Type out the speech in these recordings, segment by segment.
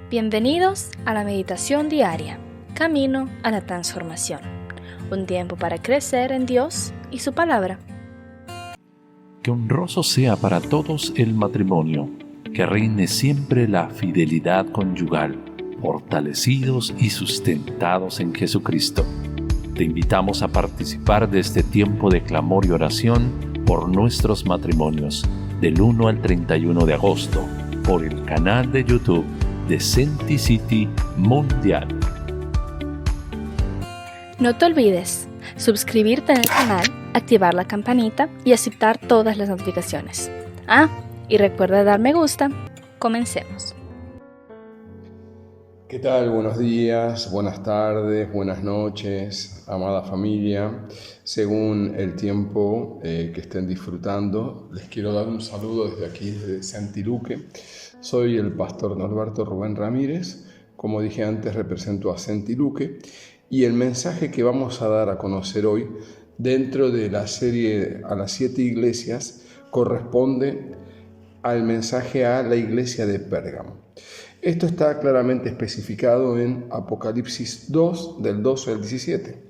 Bienvenidos a la meditación diaria, camino a la transformación. Un tiempo para crecer en Dios y su palabra. Que honroso sea para todos el matrimonio, que reine siempre la fidelidad conyugal, fortalecidos y sustentados en Jesucristo. Te invitamos a participar de este tiempo de clamor y oración por nuestros matrimonios, del 1 al 31 de agosto, por el canal de YouTube de Senti City Mundial. No te olvides suscribirte en el canal, activar la campanita y aceptar todas las notificaciones. Y recuerda dar me gusta. Comencemos. ¿Qué tal? Buenos días, buenas tardes, buenas noches, amada familia. Según el tiempo que estén disfrutando, les quiero dar un saludo desde aquí, desde Senti Luque. Soy el pastor Norberto Rubén Ramírez. Como dije antes, represento a Senti Luque. Y el mensaje que vamos a dar a conocer hoy, dentro de la serie a las 7 iglesias, corresponde al mensaje a la iglesia de Pérgamo. Esto está claramente especificado en Apocalipsis 2, del 12 al 17.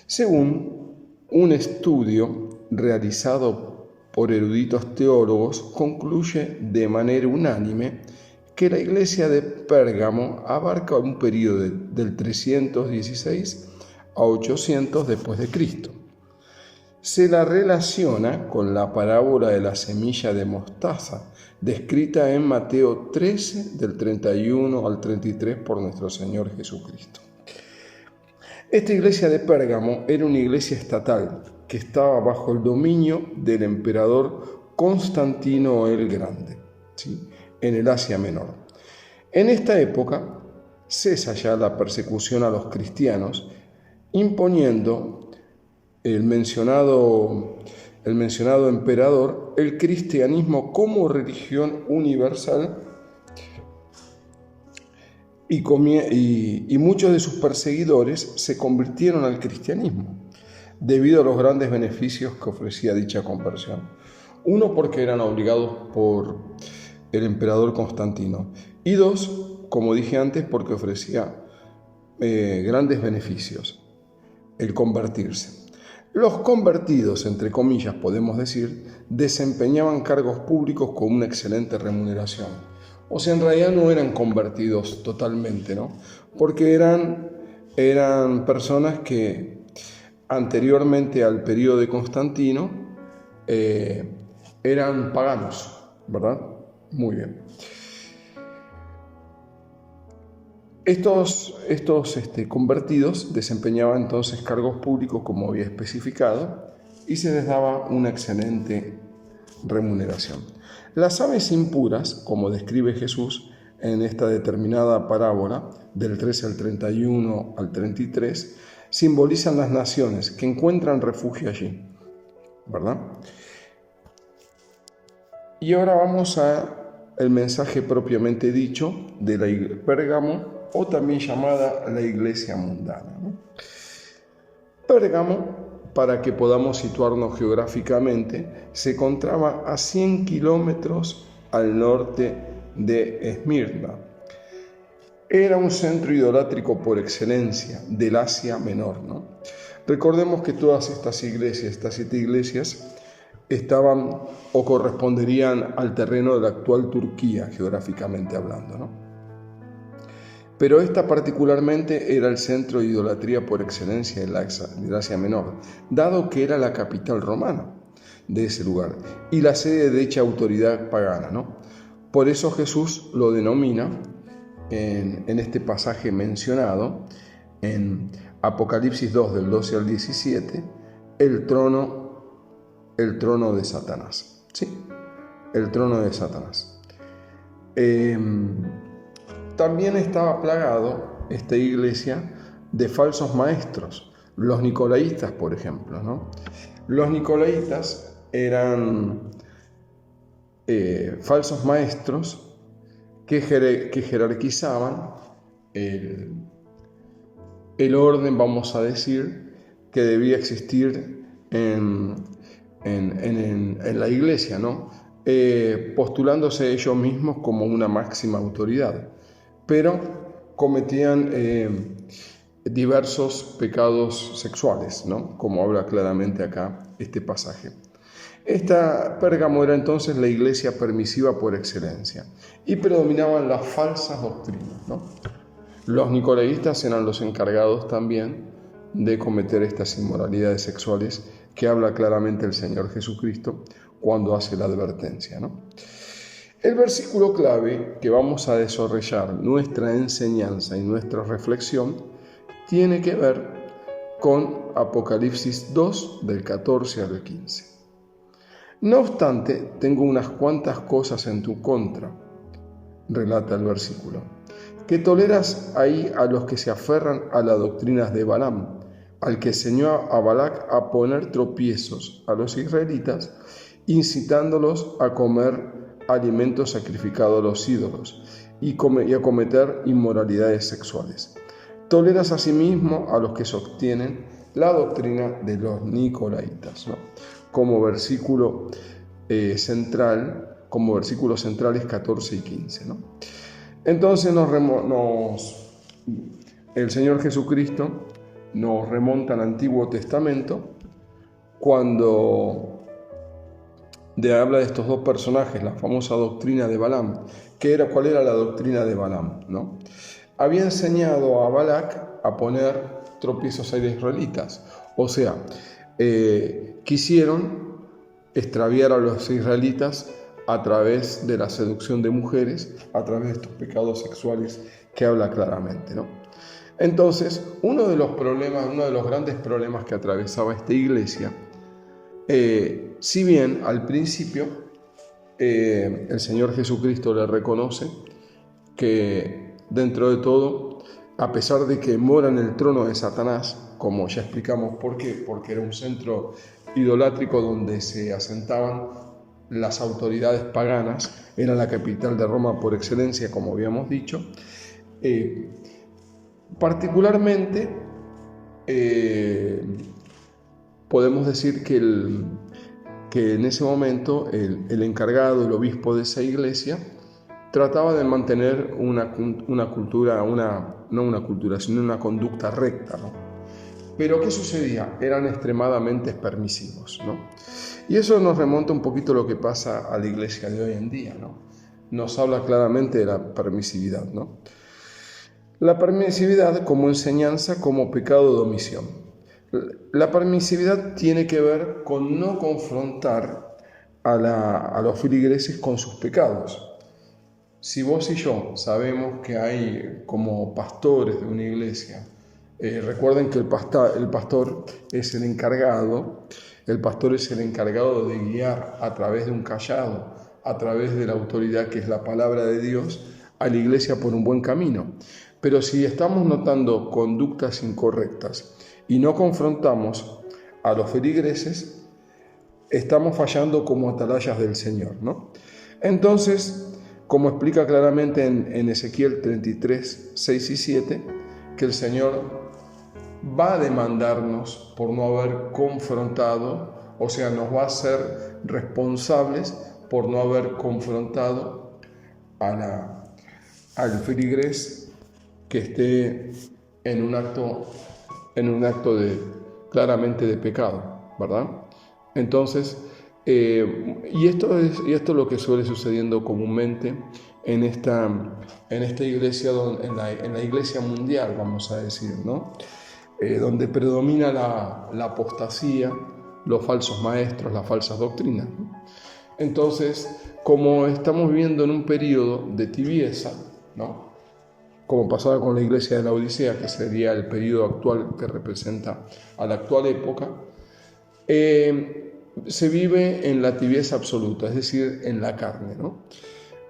Según un estudio realizado por eruditos teólogos, concluye de manera unánime que la iglesia de Pérgamo abarca un periodo del 316 a 800 después de Cristo. Se la relaciona con la parábola de la semilla de mostaza, descrita en Mateo 13, del 31 al 33 por nuestro Señor Jesucristo. Esta iglesia de Pérgamo era una iglesia estatal que estaba bajo el dominio del emperador Constantino el Grande, ¿sí?, en el Asia Menor. En esta época cesa ya la persecución a los cristianos, imponiendo el mencionado emperador el cristianismo como religión universal y muchos de sus perseguidores se convirtieron al cristianismo debido a los grandes beneficios que ofrecía dicha conversión. Uno, porque eran obligados por el emperador Constantino, y dos, como dije antes, porque ofrecía grandes beneficios el convertirse. Los convertidos, entre comillas podemos decir, desempeñaban cargos públicos con una excelente remuneración. O sea, en realidad no eran convertidos totalmente, ¿no? Porque eran personas que anteriormente al periodo de Constantino eran paganos, ¿verdad? Muy bien. Estos convertidos desempeñaban entonces cargos públicos, como había especificado, y se les daba una excelente remuneración. Las aves impuras, como describe Jesús en esta determinada parábola, del 13 al 31 al 33, simbolizan las naciones que encuentran refugio allí, ¿verdad? Y ahora vamos al mensaje propiamente dicho de la Pérgamo, o también llamada la iglesia mundana, ¿no? Pérgamo, para que podamos situarnos geográficamente, se encontraba a 100 kilómetros al norte de Esmirna. Era un centro idolátrico por excelencia del Asia Menor, ¿no? Recordemos que todas estas 7 iglesias, estaban o corresponderían al terreno de la actual Turquía, geográficamente hablando, ¿no? Pero esta particularmente era el centro de idolatría por excelencia del Asia Menor, dado que era la capital romana de ese lugar y la sede de dicha autoridad pagana, ¿no? Por eso Jesús lo denomina en este pasaje mencionado, en Apocalipsis 2, del 12 al 17, el trono de Satanás, ¿sí? El trono de Satanás. También estaba plagado esta iglesia de falsos maestros, los nicolaítas, por ejemplo, ¿no? Los nicolaítas eran falsos maestros que jerarquizaban el orden, vamos a decir, que debía existir en la iglesia, ¿no? Postulándose ellos mismos como una máxima autoridad. pero cometían diversos pecados sexuales, ¿no? Como habla claramente acá este pasaje. Esta Pérgamo era entonces la iglesia permisiva por excelencia y predominaban las falsas doctrinas, ¿no? Los nicolaítas eran los encargados también de cometer estas inmoralidades sexuales que habla claramente el Señor Jesucristo cuando hace la advertencia, ¿no? El versículo clave que vamos a desarrollar nuestra enseñanza y nuestra reflexión tiene que ver con Apocalipsis 2, del 14 al 15. No obstante, tengo unas cuantas cosas en tu contra, relata el versículo, que toleras ahí a los que se aferran a las doctrinas de Balaam, al que enseñó a Balac a poner tropiezos a los israelitas, incitándolos a comer alimentos sacrificados a los ídolos y a cometer inmoralidades sexuales. Toleras asimismo a los que sostienen la doctrina de los nicolaitas, ¿no? Como versículos centrales 14 y 15, ¿no? Entonces el Señor Jesucristo nos remonta al Antiguo Testamento cuando habla de estos dos personajes, la famosa doctrina de Balaam. ¿Cuál era la doctrina de Balaam, ¿no? Había enseñado a Balac a poner tropiezos a los israelitas, o sea, quisieron extraviar a los israelitas a través de la seducción de mujeres, a través de estos pecados sexuales que habla claramente, ¿no? Entonces, uno de los grandes problemas que atravesaba esta iglesia, si bien al principio el Señor Jesucristo le reconoce que dentro de todo, a pesar de que mora en el trono de Satanás, como ya explicamos por qué, porque era un centro idolátrico donde se asentaban las autoridades paganas, era la capital de Roma por excelencia, como habíamos dicho, particularmente podemos decir que en ese momento el encargado, el obispo de esa iglesia, trataba de mantener una cultura, no una cultura, sino una conducta recta, ¿no? Pero ¿qué sucedía? Eran extremadamente permisivos, ¿no? Y eso nos remonta un poquito a lo que pasa a la iglesia de hoy en día, ¿no? Nos habla claramente de la permisividad, ¿no? La permisividad como enseñanza, como pecado de omisión. La permisividad tiene que ver con no confrontar a los feligreses con sus pecados. Si vos y yo sabemos que hay como pastores de una iglesia, recuerden que el pastor es el encargado de guiar a través de un cayado, a través de la autoridad que es la palabra de Dios, a la iglesia por un buen camino. Pero si estamos notando conductas incorrectas y no confrontamos a los feligreses, estamos fallando como atalayas del Señor, ¿no? Entonces, como explica claramente en Ezequiel 33, 6 y 7, que el Señor va a demandarnos por no haber confrontado, o sea, nos va a hacer responsables por no haber confrontado al feligrés que esté en un acto claramente de pecado, ¿verdad? Entonces, y esto es lo que suele sucediendo comúnmente en esta iglesia, en la iglesia mundial, vamos a decir, ¿no? Donde predomina la apostasía, los falsos maestros, las falsas doctrinas, ¿no? Entonces, como estamos viviendo en un periodo de tibieza, ¿no? Como pasaba con la iglesia de la Odisea, que sería el periodo actual que representa a la actual época, se vive en la tibieza absoluta, es decir, en la carne, ¿no?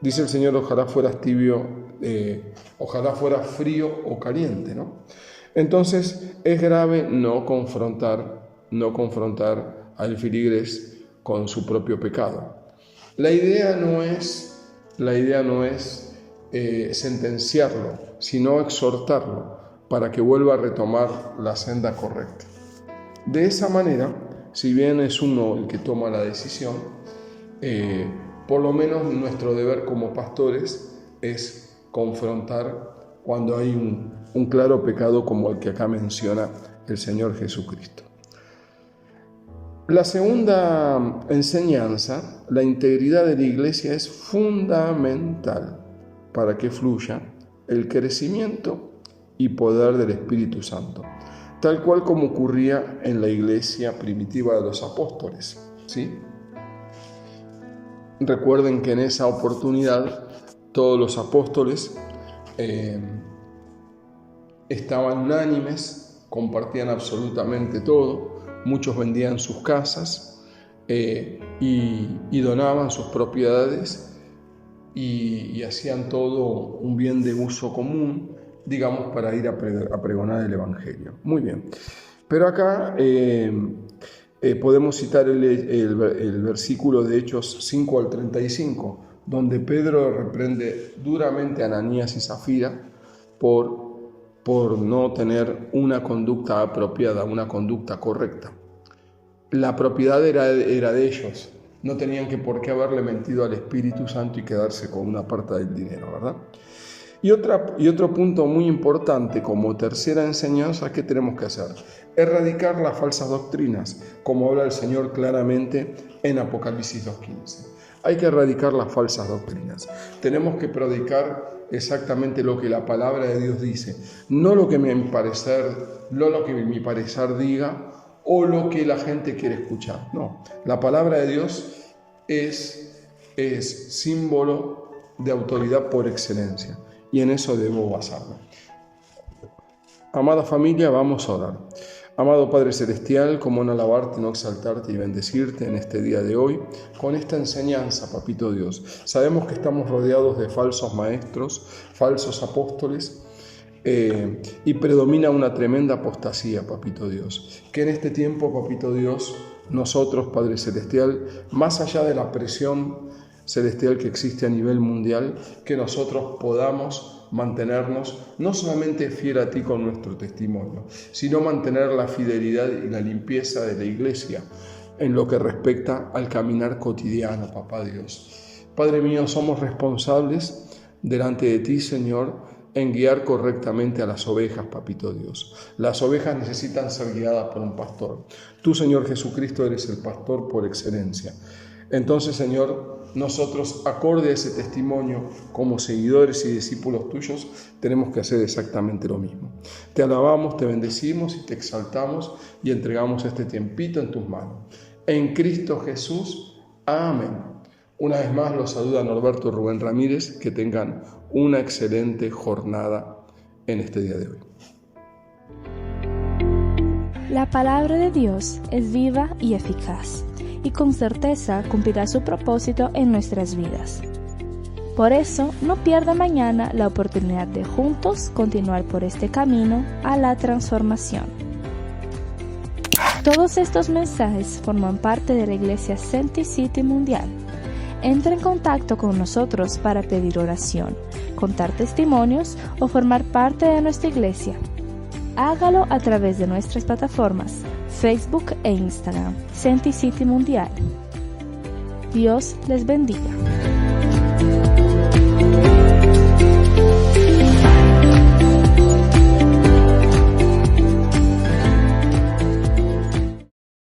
Dice el Señor, ojalá fueras tibio, ojalá fueras frío o caliente, ¿no? Entonces es grave no confrontar al filigrés con su propio pecado. La idea no es sentenciarlo, sino exhortarlo para que vuelva a retomar la senda correcta. De esa manera, si bien es uno el que toma la decisión, por lo menos nuestro deber como pastores es confrontar cuando hay un claro pecado como el que acá menciona el Señor Jesucristo. La segunda enseñanza, la integridad de la iglesia es fundamental para que fluya el crecimiento y poder del Espíritu Santo, tal cual como ocurría en la iglesia primitiva de los apóstoles, ¿sí? Recuerden que en esa oportunidad todos los apóstoles estaban unánimes, compartían absolutamente todo, muchos vendían sus casas y donaban sus propiedades y hacían todo un bien de uso común, digamos, para ir a pregonar el Evangelio. Muy bien, pero acá podemos citar el versículo de Hechos 5 al 35, donde Pedro reprende duramente a Ananías y Zafira por no tener una conducta apropiada, una conducta correcta. La propiedad era de ellos, no tenían que por qué haberle mentido al Espíritu Santo y quedarse con una parte del dinero, ¿verdad? Y otro punto muy importante como tercera enseñanza, ¿qué tenemos que hacer? Erradicar las falsas doctrinas, como habla el Señor claramente en Apocalipsis 2:15. Hay que erradicar las falsas doctrinas. Tenemos que predicar exactamente lo que la palabra de Dios dice, no lo que mi parecer diga o lo que la gente quiere escuchar. No, la palabra de Dios es símbolo de autoridad por excelencia y en eso debo basarme. Amada familia, vamos a orar. Amado Padre Celestial, cómo no alabarte, no exaltarte y bendecirte en este día de hoy con esta enseñanza, Papito Dios. Sabemos que estamos rodeados de falsos maestros, falsos apóstoles, y predomina una tremenda apostasía, Papito Dios. Que en este tiempo, Papito Dios, nosotros, Padre Celestial, más allá de la presión celestial que existe a nivel mundial, que nosotros podamos mantenernos no solamente fiel a ti con nuestro testimonio, sino mantener la fidelidad y la limpieza de la iglesia en lo que respecta al caminar cotidiano, Papá Dios. Padre mío, somos responsables delante de ti, Señor, en guiar correctamente a las ovejas, Papito Dios. Las ovejas necesitan ser guiadas por un pastor. Tú, Señor Jesucristo, eres el pastor por excelencia. Entonces, Señor, nosotros, acorde a ese testimonio, como seguidores y discípulos tuyos, tenemos que hacer exactamente lo mismo. Te alabamos, te bendecimos y te exaltamos y entregamos este tiempito en tus manos. En Cristo Jesús, amén. Una vez más los saluda Norberto Rubén Ramírez. Que tengan una excelente jornada en este día de hoy. La palabra de Dios es viva y eficaz, y con certeza cumplirá su propósito en nuestras vidas. Por eso, no pierda mañana la oportunidad de juntos continuar por este camino a la transformación. Todos estos mensajes forman parte de la Iglesia Senti City Mundial. Entra en contacto con nosotros para pedir oración, contar testimonios o formar parte de nuestra iglesia. Hágalo a través de nuestras plataformas Facebook e Instagram, Senti City Mundial. Dios les bendiga.